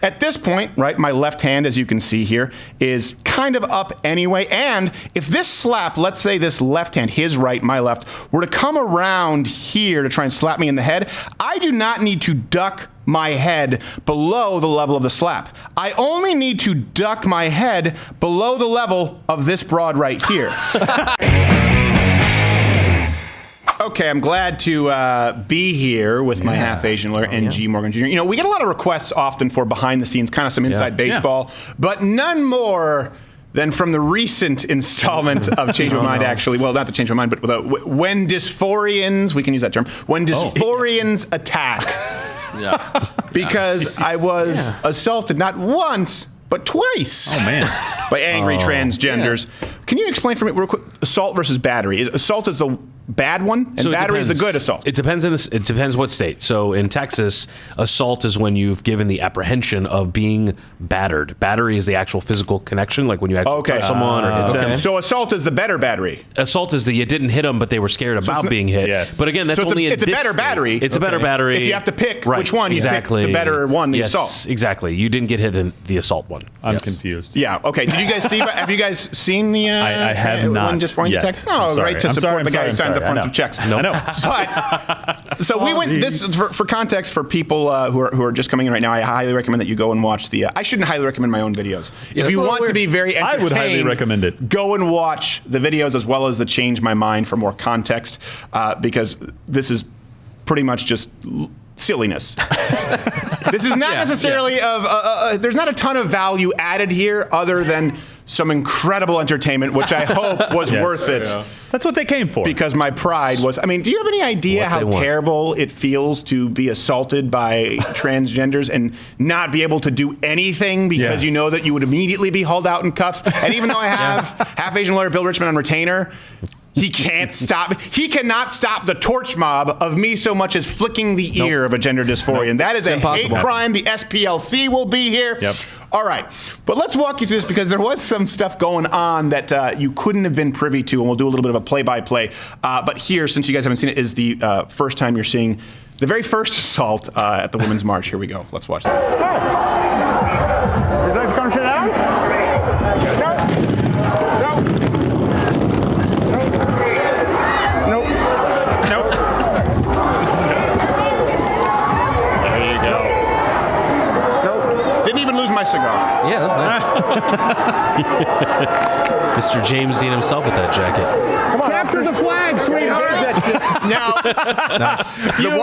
at this point, right, my left hand, as you can see here, is kind of up anyway. And if this slap, let's say this left hand, his right, my left, were to come around here to try and slap me in the head, I do not need to duck my head below the level of the slap. I only need to duck my head below the level of this broad right here. Okay, I'm glad to be here with my half-Asian lawyer, N.G. Morgan Jr. You know, we get a lot of requests often for behind-the-scenes, kind of some inside baseball, but none more than from the recent installment of Change My Mind, actually. Well, not to change my mind, but when dysphorians, we can use that term, when dysphorians attack. Because I was assaulted not once, but twice. Oh, man. By angry transgenders. Can you explain for me real quick, assault versus battery? Assault is the bad one, and battery is the good assault. It depends on it depends what state. So in Texas, assault is when you've given the apprehension of being battered. Battery is the actual physical connection, like when you actually touch someone or hit them. So assault is the better battery. Assault is the you didn't hit them, but they were scared about being hit. Yes. But again, that's only it's a better battery. It's a better battery. If you have to pick which one, you pick the better one, the assault. Exactly. You didn't get hit in the assault one. I'm confused. Yeah. Okay. Did you guys see? Have you guys seen the? I have not. One Dysphoria yet. Attack? Oh, right. To support the guy who signs up fronts of checks. I know. But so we went. This is for context for people who are just coming in right now. I highly recommend that you go and watch the. I shouldn't highly recommend my own videos. If you want to be very entertained, I would highly recommend it. Go and watch the videos as well as the Change My Mind for more context, because this is pretty much just silliness. This is not necessarily there's not a ton of value added here other than some incredible entertainment, which I hope was worth it. Yeah. That's what they came for. Because my pride was, I mean, do you have any idea how terrible it feels to be assaulted by transgenders and not be able to do anything because you know that you would immediately be hauled out in cuffs? And even though I have half-Asian lawyer Bill Richmond on retainer, he can't stop. He cannot stop the torch mob of me so much as flicking the ear of a gender dysphorian. That is a hate crime. The SPLC will be here. Yep. All right, but let's walk you through this because there was some stuff going on that you couldn't have been privy to, and we'll do a little bit of a play-by-play. But here, since you guys haven't seen it, is the first time you're seeing the very first assault at the Women's March. Here we go. Let's watch this. Would you like to come sit down? No. Nope. There you go. Nope. Didn't even lose my cigar. Yeah, that's nice. Mr. James Dean himself with that jacket. Capture the flag, sweetheart. Now, the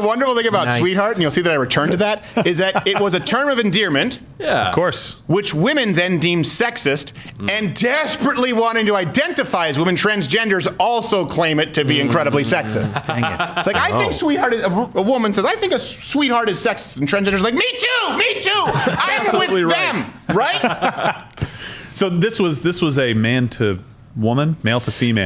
wonderful thing about sweetheart, and you'll see that I return to that, is that it was a term of endearment. Yeah. Of course. Which women then deemed sexist, and desperately wanting to identify as women, transgenders also claim it to be incredibly sexist. Dang it. It's like, I think sweetheart is, a woman says, I think a sweetheart is sexist, and transgenders are like, me too, I'm with them, right? So this was a man to woman, male to female.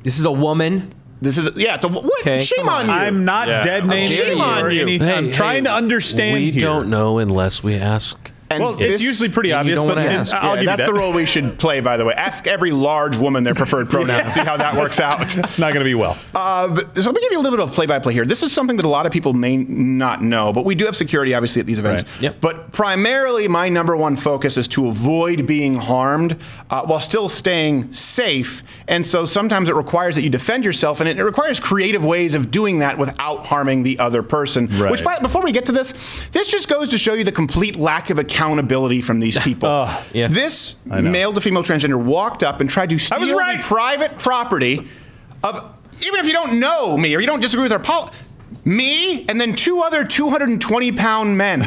This is a woman. It's a what? Okay, Shame on you. I'm not dead naming Shame on you. anything. I'm trying to understand we here. don't know unless we ask. And well, it's usually pretty obvious, but I'll give you that. That's the role we should play, by the way. Ask every large woman their preferred pronoun and see how that works out. It's not going to be well. So let me give you a little bit of play-by-play here. This is something that a lot of people may not know, but we do have security, obviously, at these events. Right. Yep. But primarily, my number one focus is to avoid being harmed while still staying safe. And so sometimes it requires that you defend yourself, and it requires creative ways of doing that without harming the other person. Right. Which, before we get to this just goes to show you the complete lack of accountability from these people. This male to female transgender walked up and tried to steal the private property of, even if you don't know me or you don't disagree with our policy, me and then two other 220-pound men.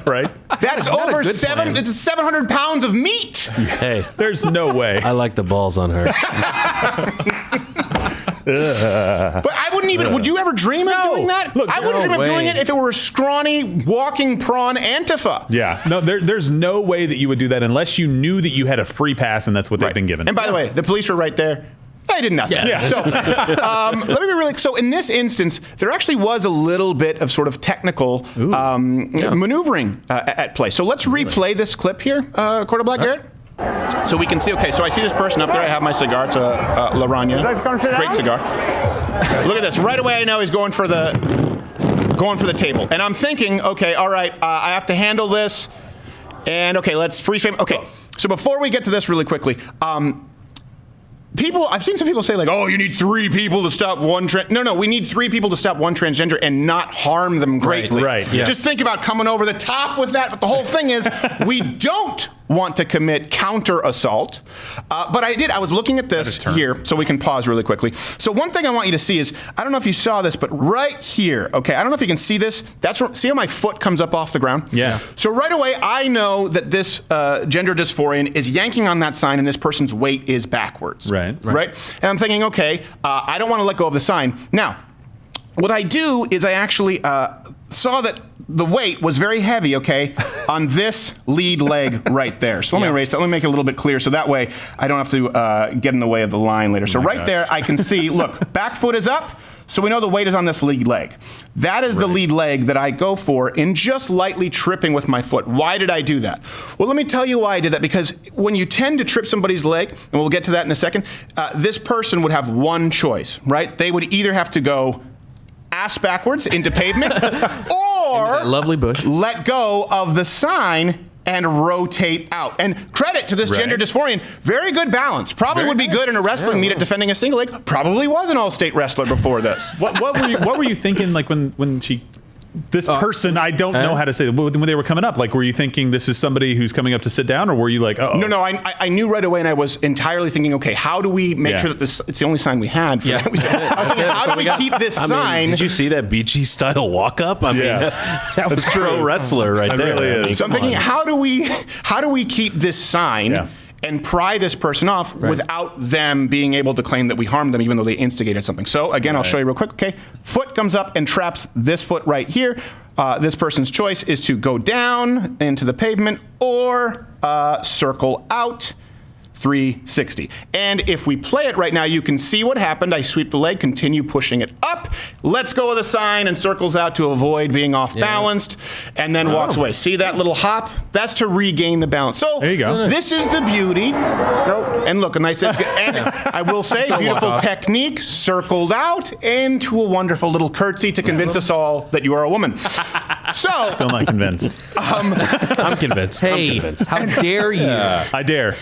Right? That's over it's 700 pounds of meat. Hey, there's no way. I like the balls on her. But I wouldn't even. Would you ever dream of doing that? Look, I wouldn't dream of doing it if it were a scrawny walking prawn Antifa. Yeah. No, there's no way that you would do that unless you knew that you had a free pass and that's what they've been given. And by the way, the police were right there. They did nothing. Yeah. So let me be really. So in this instance, there actually was a little bit of sort of technical maneuvering at play. So let's replay this clip here, Corda Black Garrett. So we can see. Okay, so I see this person up there. I have my cigar. It's a La Rana. Great cigar. Look at this. Right away, I know he's going for the going for the table. And I'm thinking, okay, all right, I have to handle this. And okay, let's freeze frame. Okay, so before we get to this really quickly, I've seen some people say like, oh, you need 3 people to stop one No, we need 3 people to stop one transgender and not harm them greatly. Right. Yes. Just think about coming over the top with that. But the whole thing is, we don't want to commit counter assault. But I was looking at this here, so we can pause really quickly. So one thing I want you to see is, I don't know if you saw this, but right here, okay, I don't know if you can see this. See how my foot comes up off the ground? Yeah. So right away, I know that this gender dysphorian is yanking on that sign and this person's weight is backwards. Right. And I'm thinking, okay, I don't want to let go of the sign. Now, what I do is I actually saw that the weight was very heavy, okay, on this lead leg right there. So let me erase that. Let me make it a little bit clear so that way I don't have to get in the way of the line later. So there I can see, look, back foot is up. So we know the weight is on this lead leg. That is the lead leg that I go for in just lightly tripping with my foot. Why did I do that? Well, let me tell you why I did that. Because when you tend to trip somebody's leg, and we'll get to that in a second, this person would have one choice, right? They would either have to go ass backwards into pavement or lovely bush. Let go of the sign and rotate out. And credit to this gender dysphorian, very good balance. Probably would be good in a wrestling meet at defending a single leg. Probably was an all-state wrestler before this. What were you thinking like when she... This person, I don't know how to say it. When they were coming up, like, were you thinking this is somebody who's coming up to sit down, or were you like, oh? No, I knew right away, and I was entirely thinking, okay, how do we make sure that it's the only sign we had? For that? I was thinking, how do we keep this sign? Did you see that BG style walk up? I mean, that was pro wrestler right there. Really is. I mean, so I'm thinking, how do we keep this sign and pry this person off without them being able to claim that we harmed them, even though they instigated something? So again, I'll show you real quick. Okay, foot comes up and traps this foot right here. This person's choice is to go down into the pavement or circle out 360. And if we play it right now, you can see what happened. I sweep the leg, continue pushing it up, lets go of the sign and circles out to avoid being off balanced, and then walks away. See that little hop? That's to regain the balance. So there you go. This is the beauty. And look, a nice, and I will say, beautiful technique, circled out into a wonderful little curtsy to convince us all that you are a woman. So still not convinced. I'm convinced. Hey, I'm convinced. how dare you? I dare.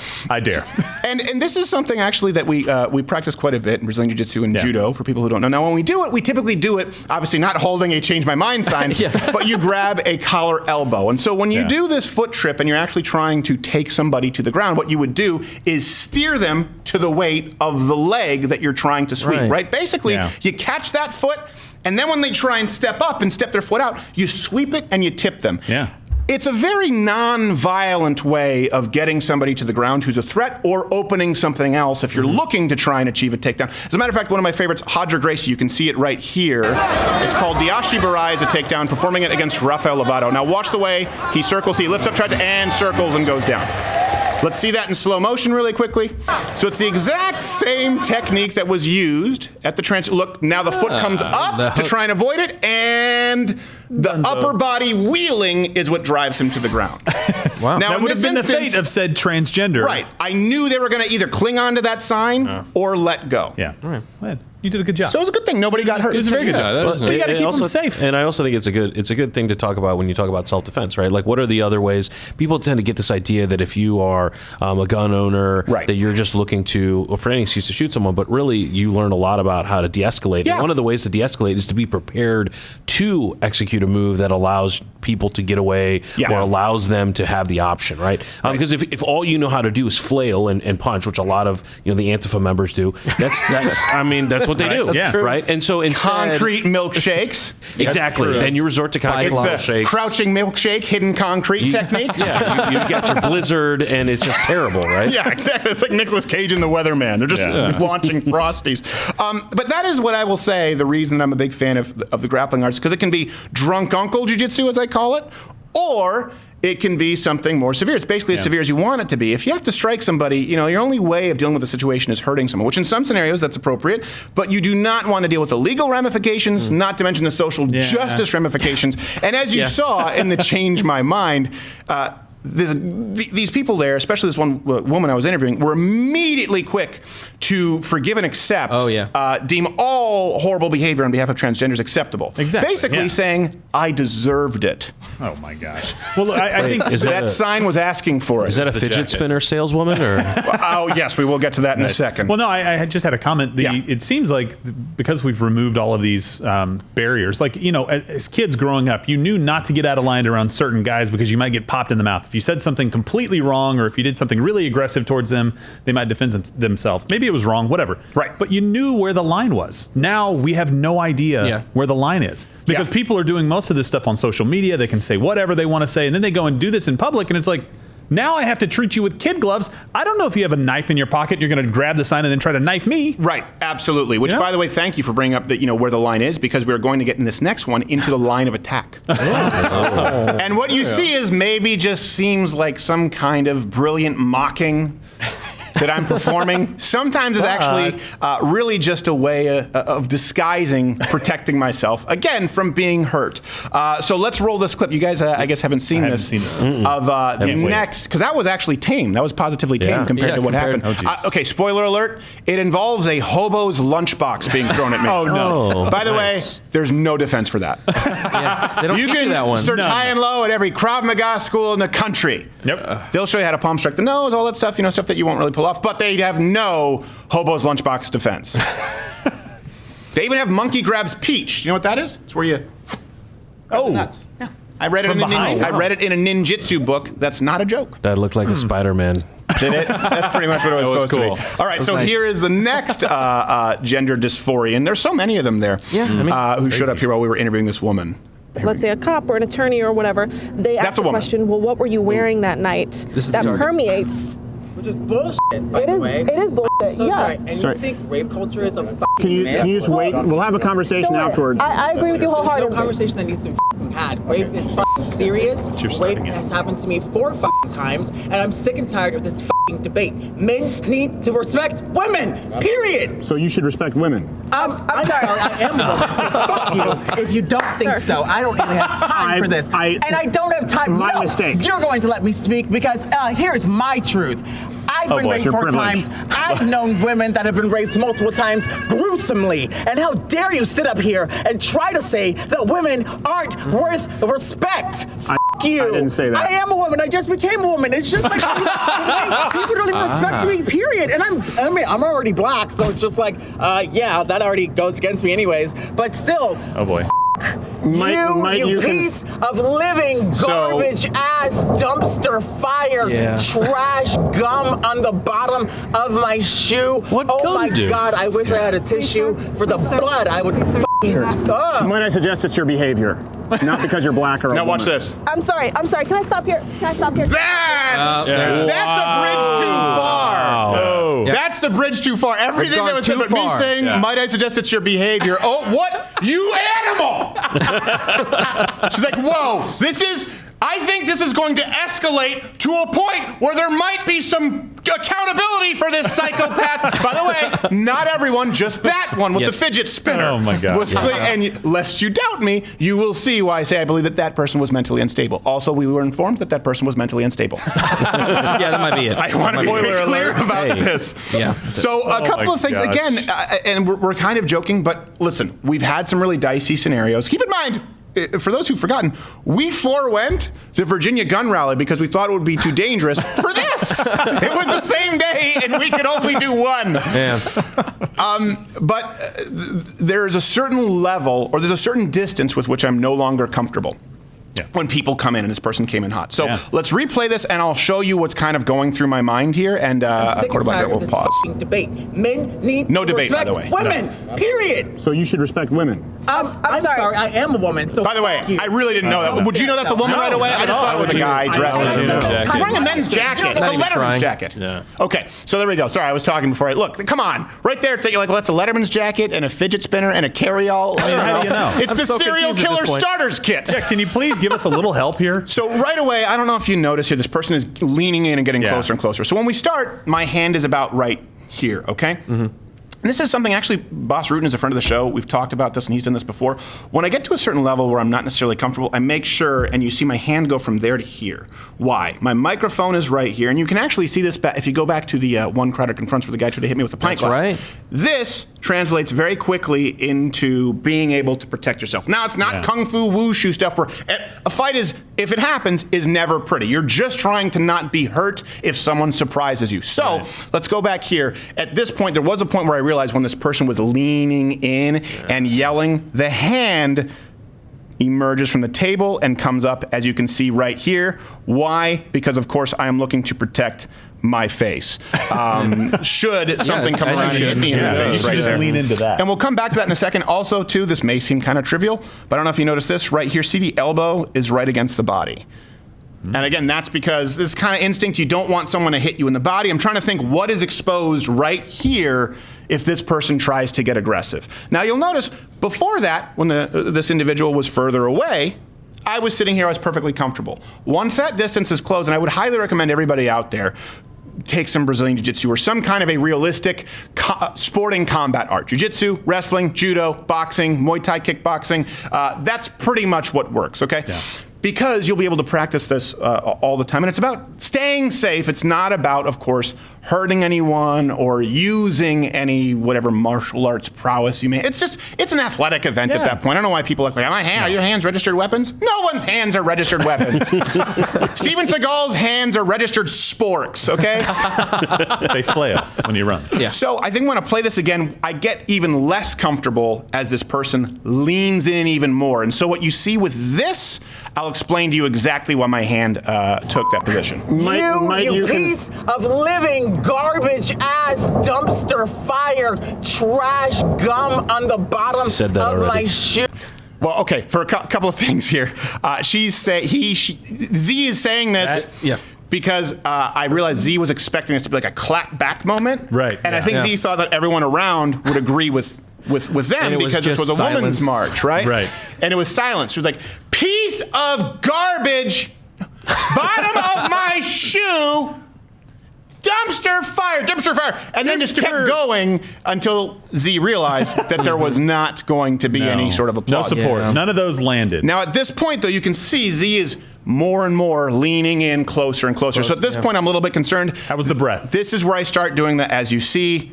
And this is something actually that we practice quite a bit in Brazilian Jiu-Jitsu and Judo, for people who don't know. Now, when we do it, we typically do it, obviously not holding a change my mind sign, but you grab a collar elbow. And so when you do this foot trip and you're actually trying to take somebody to the ground, what you would do is steer them to the weight of the leg that you're trying to sweep, right? Basically, you catch that foot, and then when they try and step up and step their foot out, you sweep it and you tip them. Yeah. It's a very non-violent way of getting somebody to the ground who's a threat or opening something else if you're looking to try and achieve a takedown. As a matter of fact, one of my favorites, Roger Gracie, you can see it right here. It's called Diashi Barai as a takedown, performing it against Rafael Lovato. Now watch the way he circles, he lifts up, tries to, and circles and goes down. Let's see that in slow motion really quickly. So it's the exact same technique that was used at the Look, now the foot comes up to try and avoid it, and the upper body wheeling is what drives him to the ground. Wow. Now, that would have been the fate of said transgender. Right. I knew they were going to either cling on to that sign or let go. Yeah. All right. Well, you did a good job. So it was a good thing. Nobody got hurt. It was a very good job. But you got to keep them safe. And I also think it's a good thing to talk about when you talk about self-defense, right? Like, what are the other ways? People tend to get this idea that if you are a gun owner, that you're just looking to, or for any excuse to shoot someone, but really you learn a lot about how to de-escalate. Yeah. And one of the ways to de-escalate is to be prepared to execute a move that allows people to get away or allows them to have the option, right? Because if all you know how to do is flail and punch, which a lot of the Antifa members do, that's what they do. Yeah. Right? And so instead, concrete milkshakes. Exactly. Then you resort to concrete milkshakes. Crouching milkshake, hidden concrete technique. Yeah. You got your blizzard, and it's just terrible, right? Yeah, exactly. It's like Nicolas Cage and the Weatherman. They're just launching Frosties. But that is what I will say, the reason I'm a big fan of the grappling arts, because it can be drunk uncle jiu-jitsu, as I call it, or it can be something more severe. It's basically as severe as you want it to be. If you have to strike somebody, your only way of dealing with the situation is hurting someone, which in some scenarios that's appropriate, but you do not want to deal with the legal ramifications, not to mention the social justice ramifications. And as you saw in the Change My Mind, these people there, especially this one woman I was interviewing, were immediately quick to forgive and accept, deem all horrible behavior on behalf of transgenders acceptable. Exactly. Basically saying, I deserved it. Oh, my gosh. Well, I think that sign was asking for it. Is that a fidget spinner saleswoman? Or? Oh, yes, we will get to that in a second. Well, no, I just had a comment. It seems like because we've removed all of these barriers, like, as kids growing up, you knew not to get out of line around certain guys because you might get popped in the mouth. If you said something completely wrong or if you did something really aggressive towards them, they might defend themselves. Maybe it was wrong, whatever. Right. But you knew where the line was. Now we have no idea where the line is because people are doing most of this stuff on social media. They can say whatever they want to say, and then they go and do this in public, and it's like, now I have to treat you with kid gloves. I don't know if you have a knife in your pocket and you're going to grab the sign and then try to knife me. Right, absolutely. Which, by the way, thank you for bringing up where the line is, because we're going to get in this next one into the line of attack. And what you see is maybe just seems like some kind of brilliant mocking that I'm performing. Sometimes it's actually really just a way of disguising, protecting myself, again, from being hurt. So let's roll this clip. You guys, I guess, haven't seen this. Of the next, because that was actually tame. That was positively tame compared to what happened. Okay, spoiler alert. It involves a hobo's lunchbox being thrown at me. Oh, no. By the way, there's no defense for that. They don't You teach can you that one. search high and low at every Krav Maga school in the country. Yep. They'll show you how to palm strike the nose, all that stuff, stuff that you won't really pull off, but they have no hobo's lunchbox defense. They even have monkey grabs peach. You know what that is? It's where you grab the nuts. Yeah. I read it in a ninjutsu book. That's not a joke. That looked like a Spider-Man. Did it? That's pretty much what it was supposed to be. All right, so here is the next gender dysphoria, and there's so many of them there who showed up here while we were interviewing this woman. Let's say a cop or an attorney or whatever, they ask the question, well, what were you wearing that night? That permeates. Which is bullshit, by the way. It is bullshit, I'm so sorry. And you think rape culture is a fucking Can you just wait? We'll have a conversation afterwards. I agree with you wholeheartedly. There's no conversation that needs to be fucking had. Rape is fucking serious. Rape has happened to me 4 fucking times, and I'm sick and tired of this fucking debate. Men need to respect women, period. So you should respect women. I'm sorry, I am a woman, so fuck you if you don't think so. I don't even have time for this. And I don't have time. My mistake. You're going to let me speak because here's my truth. I've been raped 4 times. I've known women that have been raped multiple times gruesomely. And how dare you sit up here and try to say that women aren't worth respect? F you. I didn't say that. I am a woman. I just became a woman. It's just like people don't even respect me, period. And I'm already black, so it's just like, that already goes against me anyways. But still. Oh boy. You piece of living garbage ass dumpster fire trash gum on the bottom of my shoe. What oh my do? God, I wish I had a tissue for the blood. I would fucking Might I suggest it's your behavior, not because you're black or a Now woman. watch this. I'm sorry. Can I stop here? That's a bridge too far. Oh. That's the bridge too far. Everything that was said, but me saying, might I suggest it's your behavior? Oh, what? You animal! She's like, whoa, I think this is going to escalate to a point where there might be some accountability for this psychopath. By the way, not everyone, just that one with the fidget spinner. Oh my God. Was clear. And lest you doubt me, you will see why I say I believe that person was mentally unstable. Also, we were informed that person was mentally unstable. That might be it. I want to be clear about this. Yeah. So a couple of things, again, and we're kind of joking, but listen, we've had some really dicey scenarios. Keep in mind, for those who've forgotten, we forewent the Virginia gun rally because we thought it would be too dangerous for this. It was the same day, and we could only do one. Yeah. But there's a certain level, or there's a certain distance with which I'm no longer comfortable. Yeah. When people come in, and this person came in hot. So let's replay this, and I'll show you what's kind of going through my mind here. And quarterback, we'll pause. Debate. Men need no to debate, by respect the way. women. Period. So you should respect women. I'm sorry. I am a woman. So by the way, I really didn't know that. Would you know that's a woman right away? I just thought it was a guy dressed in a He's wearing a men's jacket. It's a Letterman's jacket. Yeah. Okay, so there we go. Sorry, I was talking before. Look, come on. Right there, it's like, well, that's a Letterman's jacket and a fidget spinner and a carry-all. How do you know? It's the serial killer starters kit. Yeah, can you please give us a little help here? So right away, I don't know if you notice here, this person is leaning in and getting closer and closer. So when we start, my hand is about right here, okay? Mm-hmm. And this is something, actually, Boss Rutan is a friend of the show. We've talked about this, and he's done this before. When I get to a certain level where I'm not necessarily comfortable, I make sure, and you see my hand go from there to here. Why? My microphone is right here, and you can actually see this if you go back to the one Crowder Confronts where the guy tried to hit me with the pint glass. Right. This translates very quickly into being able to protect yourself. Now, it's not kung fu wushu stuff where a fight is, if it happens, is never pretty. You're just trying to not be hurt if someone surprises you. So, let's go back here. At this point, there was a point where I realized when this person was leaning in and yelling, the hand emerges from the table and comes up, as you can see right here. Why? Because, of course, I am looking to protect my face. Should something come around and hit me in the face, you should right just there. lean into that. And we'll come back to that in a second. Also, too, this may seem kind of trivial, but I don't know if you noticed this right here. See, the elbow is right against the body. And again, that's because this kind of instinct, you don't want someone to hit you in the body. I'm trying to think what is exposed right here if this person tries to get aggressive. Now, you'll notice before that, when this individual was further away, I was sitting here, I was perfectly comfortable. Once that distance is closed, and I would highly recommend everybody out there take some Brazilian Jiu-Jitsu or some kind of a realistic sporting combat art. Jiu-Jitsu, wrestling, judo, boxing, Muay Thai kickboxing. That's pretty much what works, okay? Yeah. Because you'll be able to practice this all the time. And it's about staying safe. It's not about, of course, hurting anyone or using any whatever martial arts prowess you may. It's an athletic event at that point. I don't know why people look like, are your hands registered weapons? No one's hands are registered weapons. Steven Seagal's hands are registered sporks, okay? They flail when you run. Yeah. So I think when I play this again, I get even less comfortable as this person leans in even more. And so what you see with this, I'll explain to you exactly why my hand took that position. You piece of living garbage ass dumpster fire trash gum on the bottom of my shoe. Well, okay, for a couple of things here. Z is saying this. Because I realized Z was expecting this to be like a clap back moment. Right. And I think Z thought that everyone around would agree with them because this was a woman's march, right? Right. And it was silence. She was like, piece of garbage, bottom of my shoe, dumpster fire. And then just kept going until Z realized that there was not going to be any sort of applause. No support. None of those landed. Now, at this point, though, you can see Z is more and more leaning in closer and closer. So at this point, I'm a little bit concerned. How was the breath? This is where I start doing that. As you see,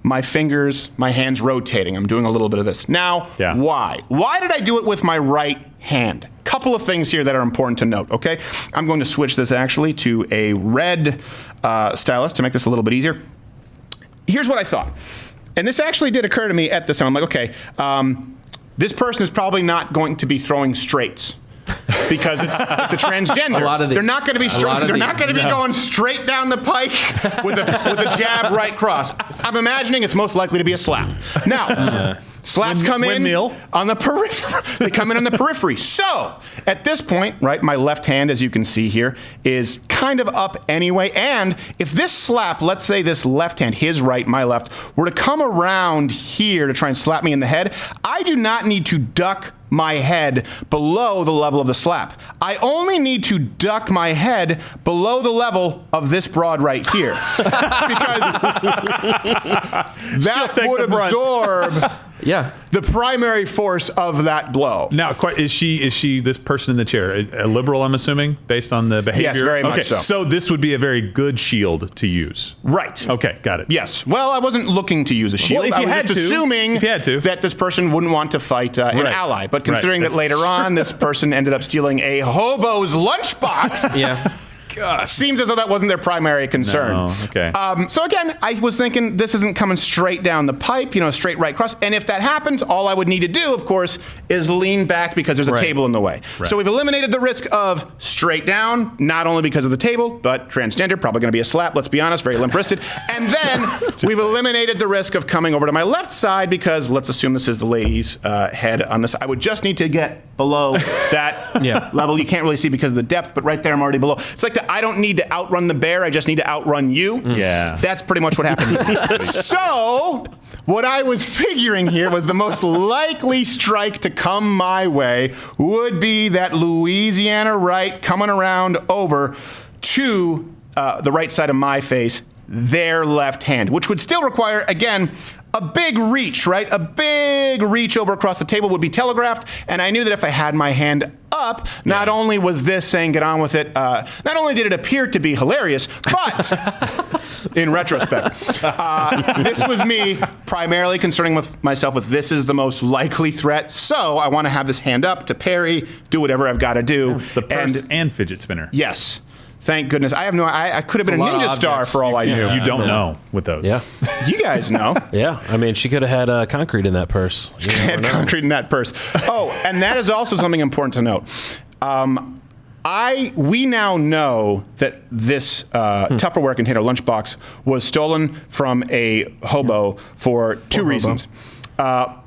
my fingers, my hands rotating. I'm doing a little bit of this. Now, why? Why did I do it with my right hand? Couple of things here that are important to note, okay? I'm going to switch this actually to a red stylus to make this a little bit easier. Here's what I thought. And this actually did occur to me at this time. I'm like, okay, this person is probably not going to be throwing straights. Because it's a transgender. They're not going to be straight. They're not going to be going straight down the pike with a jab right cross. I'm imagining it's most likely to be a slap. Now, slaps come in on the periphery. They come in on the periphery. So at this point, right, my left hand, as you can see here, is kind of up anyway. And if this slap, let's say this left hand, his right, my left, were to come around here to try and slap me in the head, I do not need to duck my head below the level of the slap. I only need to duck my head below the level of this broad right here. Because that would absorb the primary force of that blow. Now, is she this person in the chair a liberal, I'm assuming, based on the behavior? Yes, very much so. So this would be a very good shield to use. Right. Okay, got it. Yes. Well, I wasn't looking to use a shield. Well, I was just assuming that this person wouldn't want to fight an ally. But considering that later on this person ended up stealing a hobo's lunchbox. Seems as though that wasn't their primary concern. No, okay. So again, I was thinking this isn't coming straight down the pipe, straight right cross. And if that happens, all I would need to do, of course, is lean back because there's a table in the way. Right. So we've eliminated the risk of straight down, not only because of the table, but transgender, probably going to be a slap, let's be honest, very limp-wristed. And then we've eliminated the risk of coming over to my left side because let's assume this is the lady's head on this. I would just need to get below that level. You can't really see because of the depth, but right there I'm already below. It's like I don't need to outrun the bear, I just need to outrun you. Yeah. That's pretty much what happened. So, what I was figuring here was the most likely strike to come my way would be that Louisiana right coming around over to the right side of my face, their left hand, which would still require, again, a big reach, right? A big reach over across the table would be telegraphed, and I knew that if I had my hand up, not only was this saying get on with it, not only did it appear to be hilarious, but in retrospect, this was me primarily concerning with myself with this is the most likely threat, so I want to have this hand up to parry, do whatever I've got to do. The purse and fidget spinner. Yes. Thank goodness. I have I could have been a ninja star for all I knew. You don't know with those. Yeah. You guys know. Yeah. I mean, she could have had concrete in that purse. She had concrete in that purse. Oh, and that is also something important to note. We now know that this Tupperware container lunchbox was stolen from a hobo for two reasons.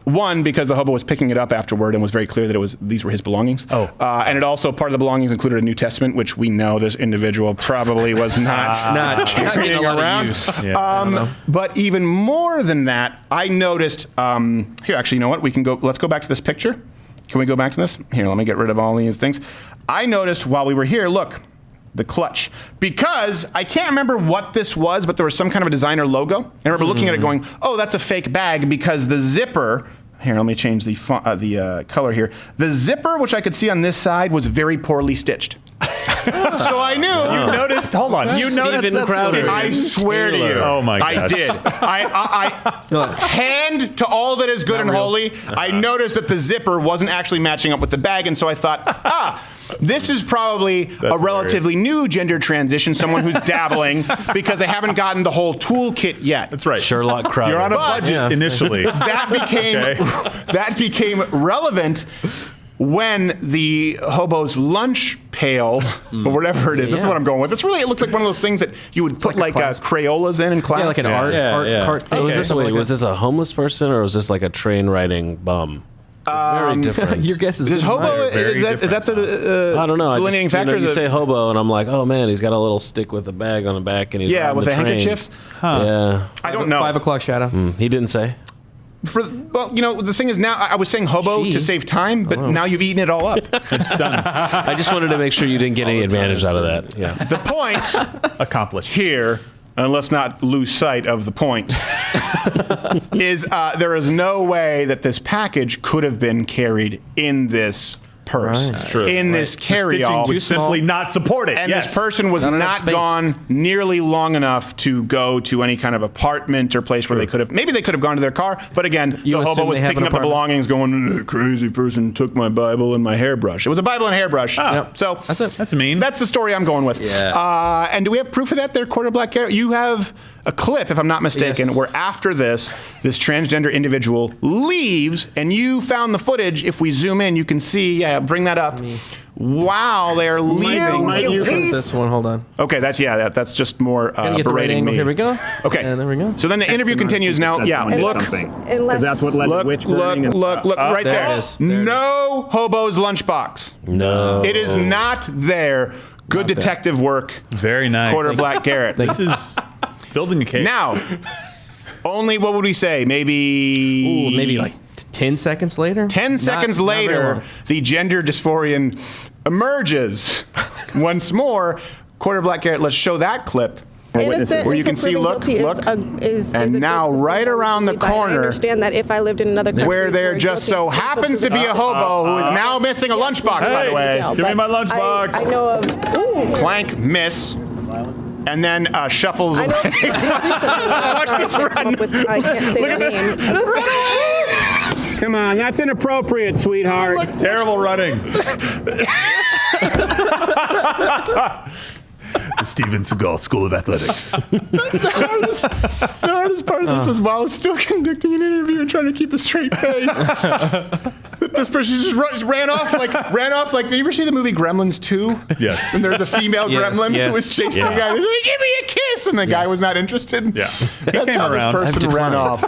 One, because the hobo was picking it up afterward and was very clear that these were his belongings. Oh. And it also, part of the belongings included a New Testament, which we know this individual probably was not carrying around. But even more than that, I noticed, here, actually, you know what? Let's go back to this picture. Can we go back to this? Here, let me get rid of all these things. I noticed while we were here, look, the clutch. Because I can't remember what this was, but there was some kind of a designer logo. And I remember looking at it going, oh, that's a fake bag, because the zipper, here, let me change the color here. The zipper, which I could see on this side, was very poorly stitched. So I knew. You noticed? Hold on. You noticed StevenCrowder. I swear to you. Oh my God. I did. I hand to all that is good and holy. I noticed that the zipper wasn't actually matching up with the bag, and so I thought, this is probably a relatively new gender transition, someone who's dabbling, because they haven't gotten the whole toolkit yet. That's right. Sherlock Crowder. You're on a budget initially. That became relevant when the hobo's lunch pail, or whatever it is, this is what I'm going with. It looked like one of those things that you would put like Crayolas in class. Yeah, like an art cart. So was this a homeless person, or was this like a train riding bum? Very different. Your guess is hobo, is that the I don't know. delineating factor? You say hobo, and I'm like, oh man, he's got a little stick with a bag on the back, and he's riding with the a handkerchief. Yeah, I don't know. 5 o'clock shadow. He didn't say. The thing is now, I was saying hobo to save time, but now you've eaten it all up. It's done. I just wanted to make sure you didn't get any advantage out of that. Yeah. The point accomplished here, and let's not lose sight of the point, is there is no way that this package could have been carried in this purse. That's true. In this carry-all. Would simply not support it. And this person was not gone nearly long enough to go to any kind of apartment or place where they could have, maybe they could have gone to their car, but again, the hobo was picking up the belongings going, crazy person took my Bible and my hairbrush. It was a Bible and hairbrush. So that's mean. That's the story I'm going with. Yeah. And do we have proof of that there, Quarter Black Garrett? You have a clip, if I'm not mistaken, where after this transgender individual leaves, and you found the footage. If we zoom in, you can see, bring that up. Wow, they're leaving. This one, hold on. Okay, that's just more berating me. Here we go. Okay, and there we go. So then the interview continues now. Look. Because that's what led to witch burning. Look, right there. It is. No hobo's lunchbox. No. It is not there. Good detective work. Very nice. Quarter Black Garrett. This is building a case. Now, only what would we say? Maybe like 10 seconds later? 10 seconds later, the gender dysphorian emerges once more. Quarter Black Garrett, let's show that clip. Innocent where you can see, look, and now right around the corner, I understand that if I lived in another country, where there just so happens to be a hobo who is now missing a lunchbox, by the way. Give me my lunchbox. I know of. Clank, miss. And then shuffles away. Watch this run. I can't say Look at the name. Come on, that's inappropriate, sweetheart. Terrible running. The Steven Seagal School of Athletics. The hardest part of this was while still conducting an interview and trying to keep a straight face. This person just ran off like. Did you ever see the movie Gremlins 2? Yes. And there's a female gremlin who was chasing the guy. He's like, give me a kiss, and the guy was not interested. Yeah. That's how this person ran off.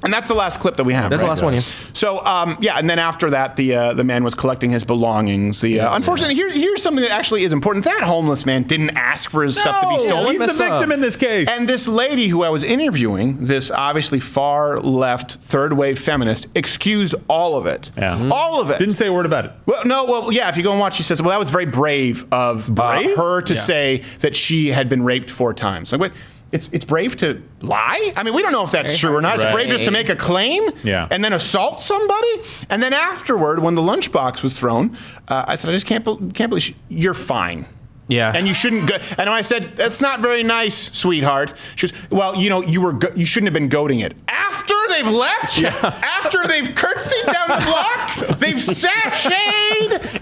And that's the last clip that we have. That's the last one, yeah. So, and then after that, the man was collecting his belongings. Unfortunately, here's something that actually is important. That homeless man didn't ask for his stuff to be stolen. He's the victim in this case. And this lady who I was interviewing, this obviously far left, third wave feminist, excused all of it. Yeah. All of it. Didn't say a word about it. Well, if you go and watch, she says, well, that was very brave of her to say that she had been raped 4 times. Like, what? it's brave to lie. I mean, we don't know if that's true or not. It's brave just to make a claim and then assault somebody. And then afterward, when the lunchbox was thrown, I said, I just can't believe you're fine. Yeah. And you shouldn't go. And I said, that's not very nice, sweetheart. She goes, well, you know, you shouldn't have been goading it. After they've left, after they've curtsied down the block, they've sashayed.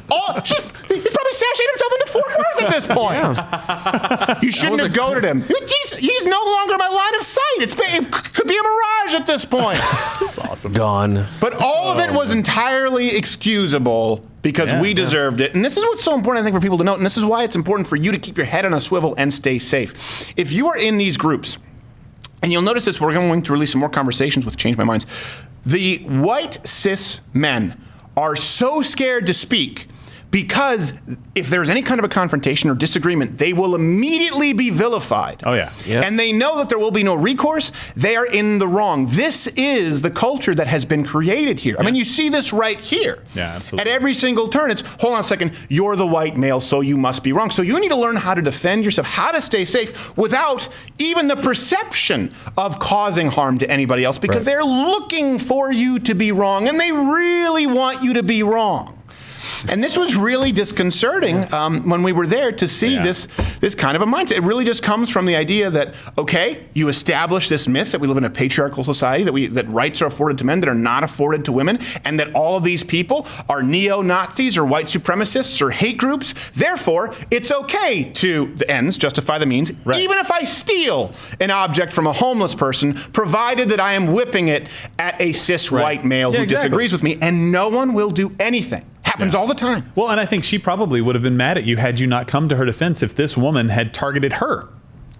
He's probably sashayed himself into Fort Worth at this point. You shouldn't have goaded him. He's no longer in my line of sight. It could be a mirage at this point. That's awesome. Gone. But all of it was entirely excusable because we deserved it. And this is what's so important, I think, for people to note. And this is why it's important for you to keep your head on a swivel and stay safe. If you are in these groups, and you'll notice this, we're going to release some more conversations with Change My Minds. The white cis men are so scared to speak because if there's any kind of a confrontation or disagreement, they will immediately be vilified. Oh, yeah. Yep. And they know that there will be no recourse. They are in the wrong. This is the culture that has been created here. I mean, you see this right here. Yeah, absolutely. At every single turn, it's, hold on a second, you're the white male, so you must be wrong. So you need to learn how to defend yourself, how to stay safe without even the perception of causing harm to anybody else, because they're looking for you to be wrong, and they really want you to be wrong. And this was really disconcerting when we were there to see this kind of a mindset. It really just comes from the idea that, okay, you establish this myth that we live in a patriarchal society, that rights are afforded to men that are not afforded to women, and that all of these people are neo-Nazis or white supremacists or hate groups. Therefore, it's okay to, the ends justify the means, even if I steal an object from a homeless person, provided that I am whipping it at a cis white male who disagrees with me, and no one will do anything. Happens all the time. Well, and I think she probably would have been mad at you had you not come to her defense if this woman had targeted her.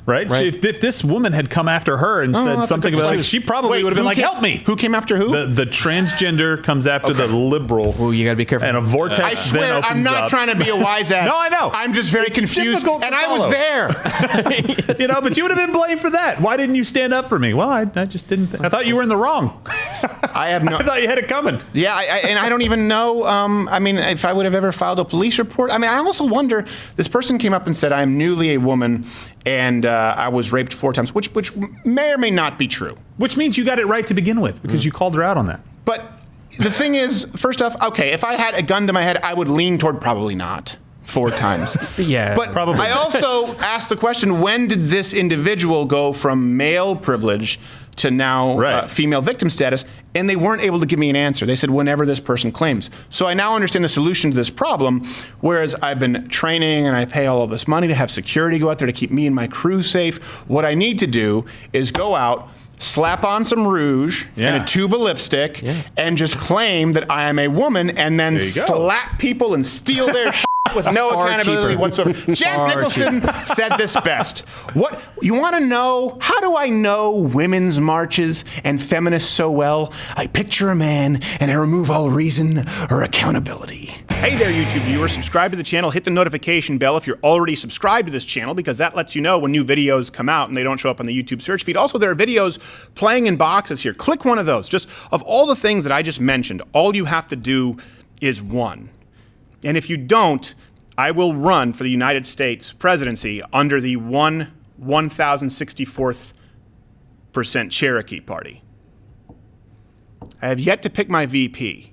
Right? If this woman had come after her and said something about it, she probably would have been like, help me. Who came after who? The transgender comes after the liberal. Oh, you got to be careful. And a vortex I swear, then opens I'm not trying to be a wise ass. No, I know. I'm just very confused. And I was there. You know, but you would have been blamed for that. Why didn't you stand up for me? Well, I just didn't. I thought you were in the wrong. I thought you had it coming. Yeah, and I don't even know. I mean, if I would have ever filed a police report. I mean, I also wonder. This person came up and said, "I am newly a woman, and I was raped 4 times," which may or may not be true. Which means you got it right to begin with because you called her out on that. But the thing is, first off, okay, if I had a gun to my head, I would lean toward probably not 4 times. But probably. I also asked the question: when did this individual go from male privilege to now female victim status? And they weren't able to give me an answer. They said, whenever this person claims. So I now understand the solution to this problem, whereas I've been training and I pay all of this money to have security go out there to keep me and my crew safe. What I need to do is go out, slap on some rouge and a tube of lipstick, and just claim that I am a woman, and then slap people and steal their shit with no accountability whatsoever. Jack Nicholson said this best. What you want to know? How do I know women's marches and feminists so well? I picture a man and I remove all reason or accountability. Hey there, YouTube viewers. Subscribe to the channel. Hit the notification bell if you're already subscribed to this channel, because that lets you know when new videos come out and they don't show up on the YouTube search feed. Also, there are videos playing in boxes here. Click one of those. Just of all the things that I just mentioned, all you have to do is one. And if you don't, I will run for the United States presidency under the 1064th percent Cherokee Party. I have yet to pick my VP.